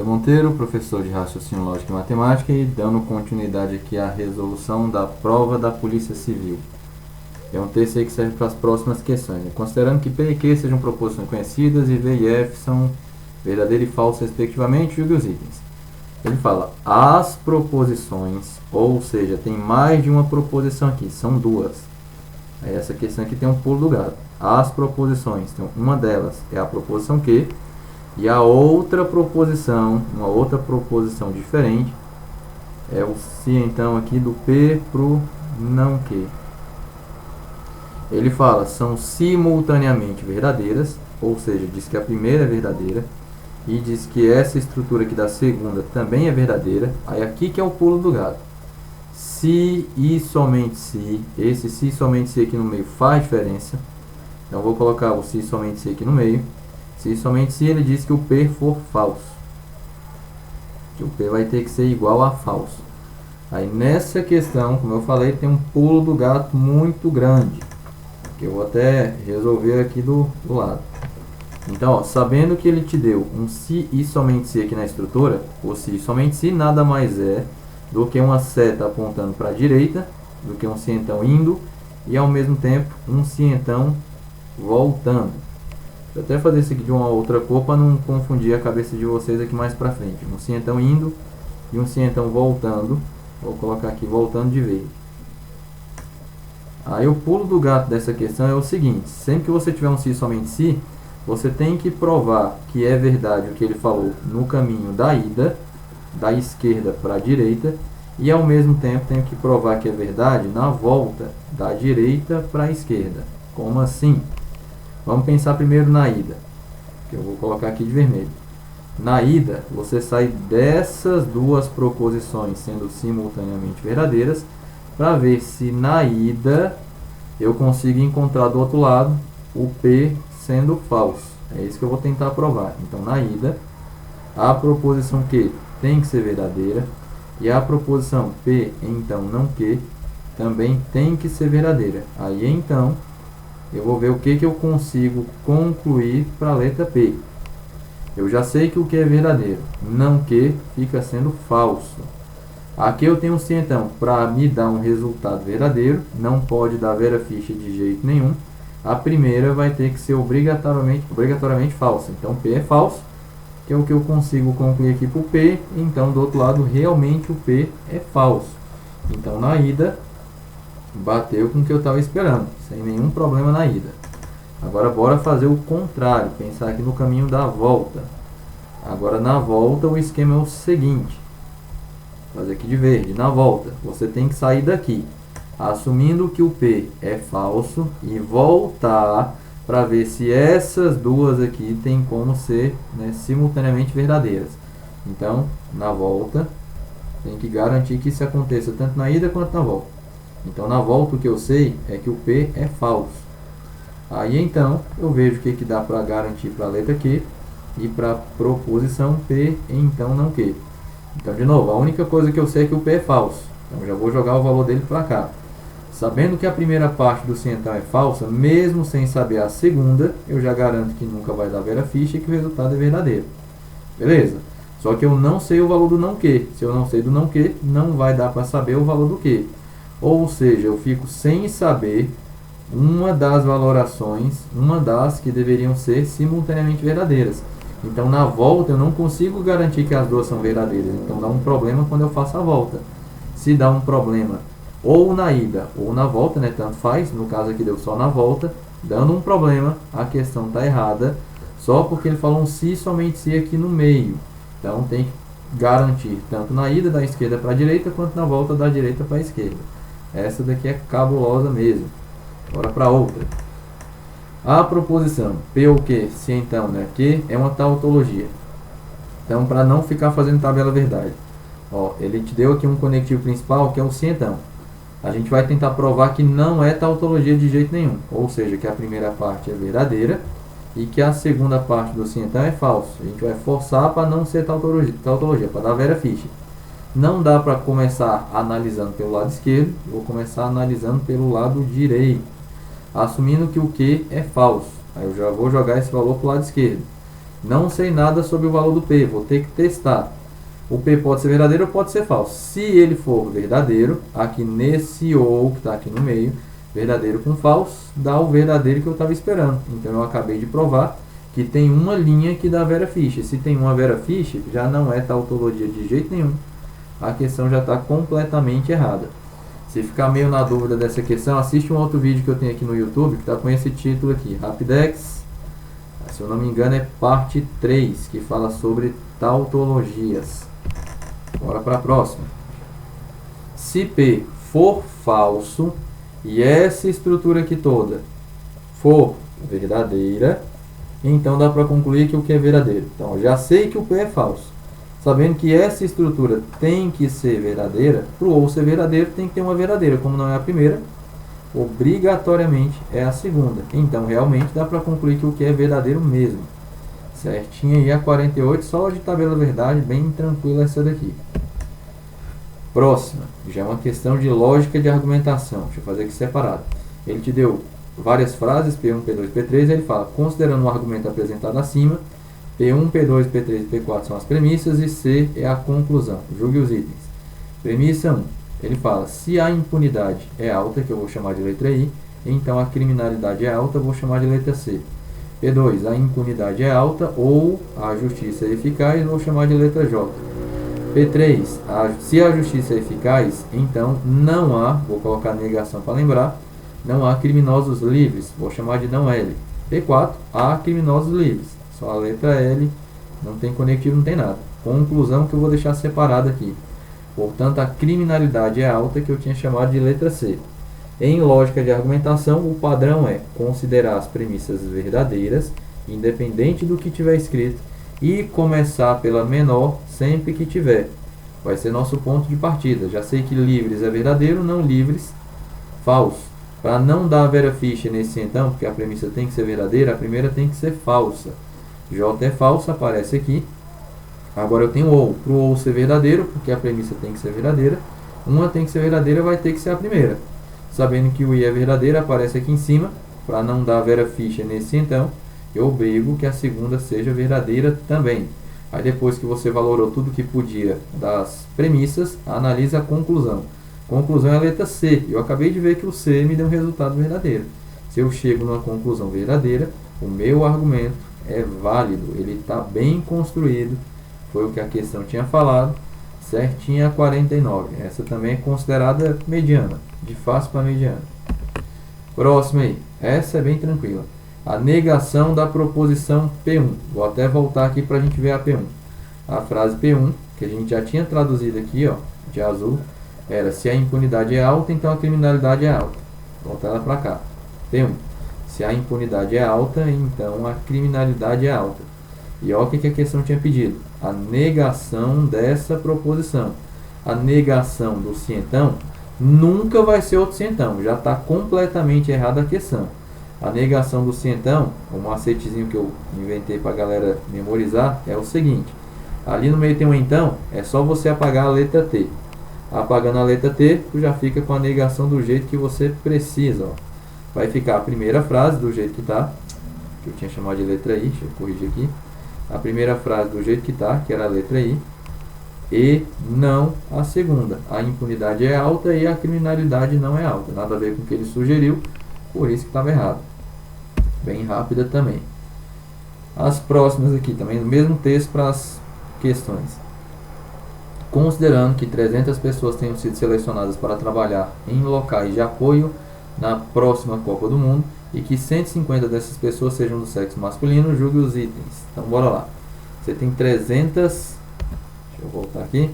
Helder Monteiro, professor de Raciocínio Lógico e Matemática, e dando continuidade aqui à resolução da prova da Polícia Civil. É um texto aí que serve para as próximas questões, né? Considerando que P e Q sejam proposições conhecidas e V e F são verdadeiro e falso respectivamente, julgue os itens. Ele fala, as proposições, ou seja, tem mais de uma proposição aqui, são duas. Aí essa questão aqui tem um pulo do gato. As proposições, então uma delas é a proposição Q, e a outra proposição, uma outra proposição diferente, é o se então aqui do P pro não Q. Ele fala, são simultaneamente verdadeiras, ou seja, diz que a primeira é verdadeira, e diz que essa estrutura aqui da segunda também é verdadeira. Aí aqui que é o pulo do gato. Se e somente se, esse se e somente se aqui no meio faz diferença. Então eu vou colocar o se e somente se aqui no meio. Se e somente se ele diz que o P for falso. Que o P vai ter que ser igual a falso. Aí nessa questão, como eu falei, tem um pulo do gato muito grande. Que eu vou até resolver aqui do lado. Então, ó, sabendo que ele te deu um se e somente se aqui na estrutura, o se e somente se nada mais é do que uma seta apontando para a direita, do que um se então indo, e ao mesmo tempo um se então voltando. Vou até fazer isso aqui de uma outra cor para não confundir a cabeça de vocês aqui mais para frente. Um se então indo e um se então voltando. Vou colocar aqui voltando de verde. Aí o pulo do gato dessa questão é o seguinte, sempre que você tiver um se e somente se, você tem que provar que é verdade o que ele falou no caminho da ida, da esquerda para a direita, e ao mesmo tempo tem que provar que é verdade na volta, da direita para a esquerda. Como assim? Vamos pensar primeiro na ida, que eu vou colocar aqui de vermelho. Na ida, você sai dessas duas proposições sendo simultaneamente verdadeiras, para ver se na ida eu consigo encontrar do outro lado o P sendo falso. É isso que eu vou tentar provar. Então, na ida, a proposição Q tem que ser verdadeira e a proposição P, então, não Q, também tem que ser verdadeira. Aí, então, eu vou ver o que eu consigo concluir para a letra P. Eu já sei que o Q é verdadeiro, não Q fica sendo falso. Aqui eu tenho um se então, para me dar um resultado verdadeiro, não pode dar vera ficha de jeito nenhum. A primeira vai ter que ser obrigatoriamente falsa. Então P é falso, que é o que eu consigo concluir aqui para o P. Então do outro lado, realmente o P é falso. Então na ida, bateu com o que eu estava esperando, sem nenhum problema na ida. Agora bora fazer o contrário, pensar aqui no caminho da volta. Agora na volta o esquema é o seguinte. Fazer aqui de verde. Na volta, você tem que sair daqui, assumindo que o P é falso, e voltar para ver se essas duas aqui tem como ser, né, simultaneamente verdadeiras. Então, na volta, tem que garantir que isso aconteça tanto na ida quanto na volta. Então, na volta, o que eu sei é que o P é falso. Aí, então, eu vejo o que dá para garantir para a letra Q e para a proposição P, então não Q. Então, de novo, a única coisa que eu sei é que o P é falso. Então, já vou jogar o valor dele para cá. Sabendo que a primeira parte do se então é falsa, mesmo sem saber a segunda, eu já garanto que nunca vai dar vera ficha e que o resultado é verdadeiro. Beleza? Só que eu não sei o valor do não Q. Se eu não sei do não Q, não vai dar para saber o valor do Q. Ou seja, eu fico sem saber uma das valorações, uma das que deveriam ser simultaneamente verdadeiras. Então, na volta, eu não consigo garantir que as duas são verdadeiras. Então, dá um problema quando eu faço a volta. Se dá um problema ou na ida ou na volta, né, tanto faz. No caso aqui deu só na volta. Dando um problema, a questão está errada. Só porque ele falou um se somente se aqui no meio. Então, tem que garantir tanto na ida da esquerda para a direita, quanto na volta da direita para a esquerda. Essa daqui é cabulosa mesmo. Bora para outra. A proposição P ou Q, se então, né, Q é uma tautologia. Então, para não ficar fazendo tabela verdade, ó, ele te deu aqui um conectivo principal que é o se então. A gente vai tentar provar que não é tautologia de jeito nenhum. Ou seja, que a primeira parte é verdadeira e que a segunda parte do se então é falso. A gente vai forçar para não ser tautologia, para dar vera ficha. Não dá para começar analisando pelo lado esquerdo, vou começar analisando pelo lado direito, assumindo que o Q é falso. Aí eu já vou jogar esse valor para o lado esquerdo. Não sei nada sobre o valor do P, vou ter que testar. O P pode ser verdadeiro ou pode ser falso. Se ele for verdadeiro, aqui nesse ou que está aqui no meio, verdadeiro com falso, dá o verdadeiro que eu estava esperando. Então eu acabei de provar que tem uma linha que dá Vera Fischer. Se tem uma Vera Fischer, já não é tautologia de jeito nenhum. A questão já está completamente errada. Se ficar meio na dúvida dessa questão, assiste um outro vídeo que eu tenho aqui no YouTube, que está com esse título aqui, Rapidex, se eu não me engano é parte 3, que fala sobre tautologias. Bora para a próxima. Se P for falso e essa estrutura aqui toda for verdadeira, então dá para concluir que o que é verdadeiro. Então, já sei que o P é falso. Sabendo que essa estrutura tem que ser verdadeira, para o ou ser verdadeiro tem que ter uma verdadeira. Como não é a primeira, obrigatoriamente é a segunda. Então, realmente dá para concluir que o que é verdadeiro mesmo. Certinho aí a 48, só de tabela verdade, bem tranquila essa daqui. Próxima, já é uma questão de lógica de argumentação. Deixa eu fazer aqui separado. Ele te deu várias frases, P1, P2, P3, ele fala, considerando o argumento apresentado acima, P1, P2, P3 e P4 são as premissas e C é a conclusão. Julgue os itens. Premissa 1. Ele fala, se a impunidade é alta, que eu vou chamar de letra I, então a criminalidade é alta, eu vou chamar de letra C. P2. A impunidade é alta ou a justiça é eficaz, vou chamar de letra J. P3. Se a justiça é eficaz, então não há, vou colocar negação para lembrar, não há criminosos livres, vou chamar de não L. P4. Há criminosos livres. Só a letra L, não tem conectivo, não tem nada. Conclusão que eu vou deixar separada aqui. Portanto, a criminalidade é alta, que eu tinha chamado de letra C. Em lógica de argumentação, o padrão é considerar as premissas verdadeiras, independente do que tiver escrito, e começar pela menor sempre que tiver. Vai ser nosso ponto de partida. Já sei que livres é verdadeiro, não livres, falso. Para não dar Vera Fischer nesse então, porque a premissa tem que ser verdadeira, a primeira tem que ser falsa. J é falsa, aparece aqui. Agora eu tenho ou. Para o ou ser verdadeiro, porque a premissa tem que ser verdadeira, uma tem que ser verdadeira, vai ter que ser a primeira. Sabendo que o I é verdadeiro, aparece aqui em cima. Para não dar Vera Fischer nesse então, eu obrigo que a segunda seja verdadeira também. Aí depois que você valorou tudo que podia das premissas, analisa a conclusão. Conclusão é a letra C. Eu acabei de ver que o C me deu um resultado verdadeiro. Se eu chego numa conclusão verdadeira, o meu argumento é válido, ele está bem construído, foi o que a questão tinha falado, certinha a 49. Essa também é considerada mediana, de fácil para mediana. Próxima aí, essa é bem tranquila. A negação da proposição P1. Vou até voltar aqui para a gente ver a P1. A frase P1, que a gente já tinha traduzido aqui, ó, de azul, era se a impunidade é alta, então a criminalidade é alta. Vou voltar ela para cá. P1. Se a impunidade é alta, então a criminalidade é alta. E olha o que a questão tinha pedido. A negação dessa proposição. A negação do cientão nunca vai ser outro cientão. Já está completamente errada a questão. A negação do cientão, o macetezinho que eu inventei para a galera memorizar, é o seguinte. Ali no meio tem um então, é só você apagar a letra T. Apagando a letra T, tu já fica com a negação do jeito que você precisa, ó. Vai ficar a primeira frase do jeito que está, que eu tinha chamado de letra I, deixa eu corrigir aqui. A primeira frase do jeito que está, que era a letra I, e não a segunda. A impunidade é alta e a criminalidade não é alta. Nada a ver com o que ele sugeriu, por isso que estava errado. Bem rápida também. As próximas aqui também, no mesmo texto para as questões. Considerando que 300 pessoas tenham sido selecionadas para trabalhar em locais de apoio na próxima Copa do Mundo e que 150 dessas pessoas sejam do sexo masculino, julgue os itens. Então bora lá. Você tem 300, deixa eu voltar aqui,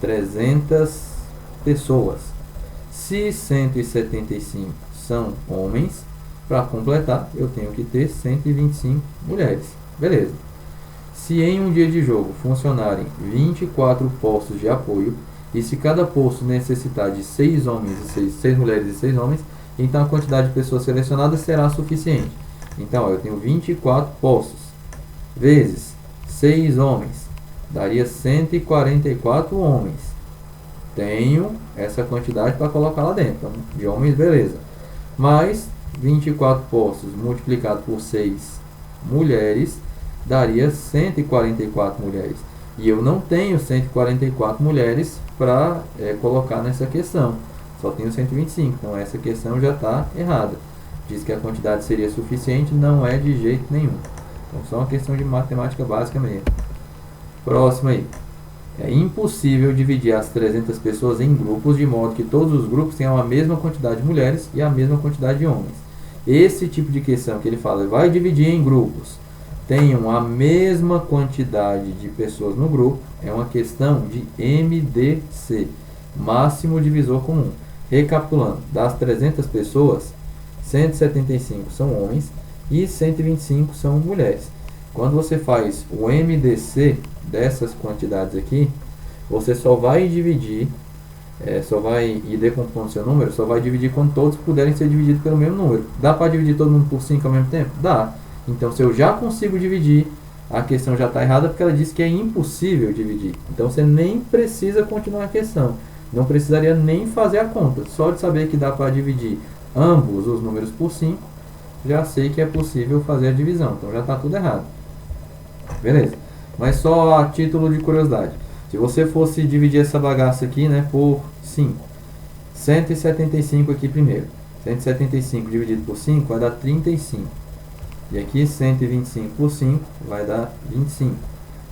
300 pessoas. Se 175 são homens, para completar eu tenho que ter 125 mulheres. Beleza. Se em um dia de jogo funcionarem 24 postos de apoio e se cada posto necessitar de 6 homens e 6 mulheres e 6 homens, então a quantidade de pessoas selecionadas será suficiente. Então, ó, eu tenho 24 postos vezes 6 homens, daria 144 homens. Tenho essa quantidade para colocar lá dentro. Então, de homens, beleza. Mais 24 postos multiplicado por 6 mulheres daria 144 mulheres. E eu não tenho 144 mulheres para colocar nessa questão. Só tenho 125. Então essa questão já está errada. Diz que a quantidade seria suficiente, não é de jeito nenhum. Então só uma questão de matemática básica mesmo. Próximo aí. É impossível dividir as 300 pessoas em grupos de modo que todos os grupos tenham a mesma quantidade de mulheres e a mesma quantidade de homens. Esse tipo de questão que ele fala, vai dividir em grupos, tenham a mesma quantidade de pessoas no grupo, é uma questão de MDC, máximo divisor comum. Recapitulando, das 300 pessoas, 175 são homens e 125 são mulheres. Quando você faz o MDC dessas quantidades aqui, você só vai dividir, só vai ir decompondo seu número, só vai dividir quando todos puderem ser divididos pelo mesmo número. Dá para dividir todo mundo por 5 ao mesmo tempo? Dá. Então, se eu já consigo dividir, a questão já está errada porque ela diz que é impossível dividir. Então, você nem precisa continuar a questão. Não precisaria nem fazer a conta. Só de saber que dá para dividir ambos os números por 5, já sei que é possível fazer a divisão. Então, já está tudo errado. Beleza? Mas só a título de curiosidade. Se você fosse dividir essa bagaça aqui, né, por 5. 175 aqui primeiro. 175 dividido por 5 vai dar 35. E aqui 125 por 5 vai dar 25.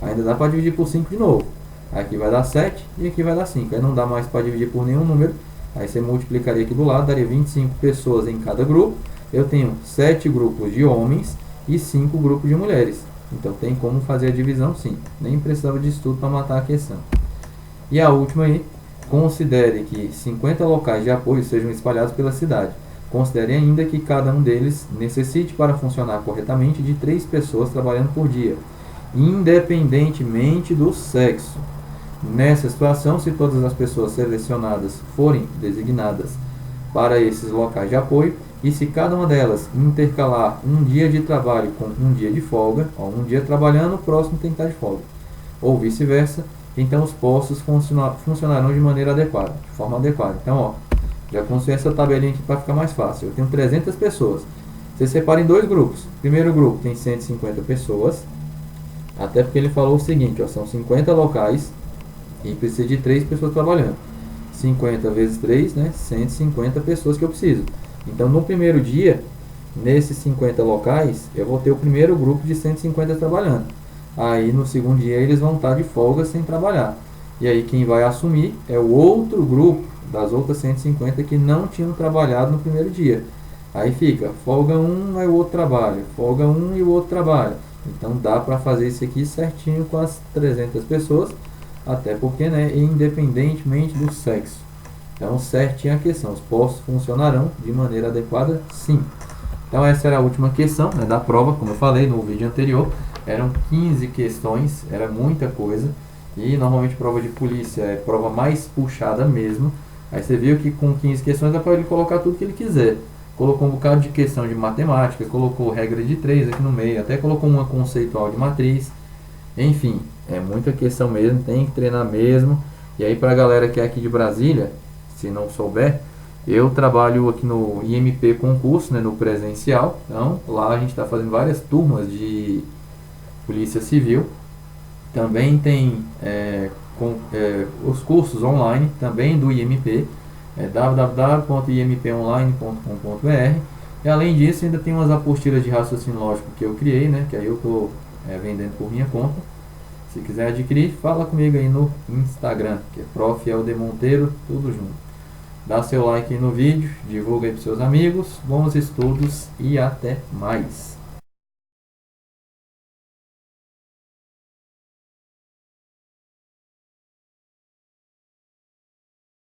Ainda dá para dividir por 5 de novo. Aqui vai dar 7 e aqui vai dar 5. Aí não dá mais para dividir por nenhum número. Aí você multiplicaria aqui do lado, daria 25 pessoas em cada grupo. Eu tenho 7 grupos de homens e 5 grupos de mulheres. Então tem como fazer a divisão sim. Nem precisava de estudo para matar a questão. E a última aí, considere que 50 locais de apoio sejam espalhados pela cidade. Considere ainda que cada um deles necessite para funcionar corretamente de 3 pessoas trabalhando por dia, independentemente do sexo. Nessa situação, se todas as pessoas selecionadas forem designadas para esses locais de apoio, e se cada uma delas intercalar um dia de trabalho com um dia de folga, um dia trabalhando, o próximo tem que estar de folga, ou vice-versa, então os postos funcionarão de maneira adequada, de forma adequada. Então, ó, já construí essa tabelinha aqui para ficar mais fácil. Eu tenho 300 pessoas. Você separa em 2 grupos. O primeiro grupo tem 150 pessoas, até porque ele falou o seguinte, ó, são 50 locais e precisa de 3 pessoas trabalhando. 50 vezes 3, né, 150 pessoas que eu preciso. Então, no primeiro dia, nesses 50 locais, eu vou ter o primeiro grupo de 150 trabalhando. Aí, no segundo dia, eles vão estar de folga sem trabalhar. E aí, quem vai assumir é o outro grupo das outras 150 que não tinham trabalhado no primeiro dia. Aí fica, folga um, aí o outro trabalha. Folga um e o outro trabalha. Então, dá para fazer isso aqui certinho com as 300 pessoas. Até porque, né, independentemente do sexo. Então, certinho a questão. Os postos funcionarão de maneira adequada? Sim. Então, essa era a última questão, né, da prova. Como eu falei no vídeo anterior, eram 15 questões, era muita coisa. E, normalmente, prova de polícia é prova mais puxada mesmo. Aí você viu que com 15 questões dá para ele colocar tudo que ele quiser. Colocou um bocado de questão de matemática, colocou regra de 3 aqui no meio, até colocou uma conceitual de matriz. Enfim, é muita questão mesmo, tem que treinar mesmo. E aí, para a galera que é aqui de Brasília, se não souber, eu trabalho aqui no IMP concurso, né, no presencial. Então, lá a gente está fazendo várias turmas de Polícia Civil. Também tem os cursos online, também do IMP, www.imponline.com.br. E além disso, ainda tem umas apostilas de raciocínio lógico que eu criei, né, que aí eu estou vendendo por minha conta. Se quiser adquirir, fala comigo aí no Instagram, que é Prof. Helder Monteiro, tudo junto. Dá seu like aí no vídeo, divulga aí para seus amigos, bons estudos e até mais!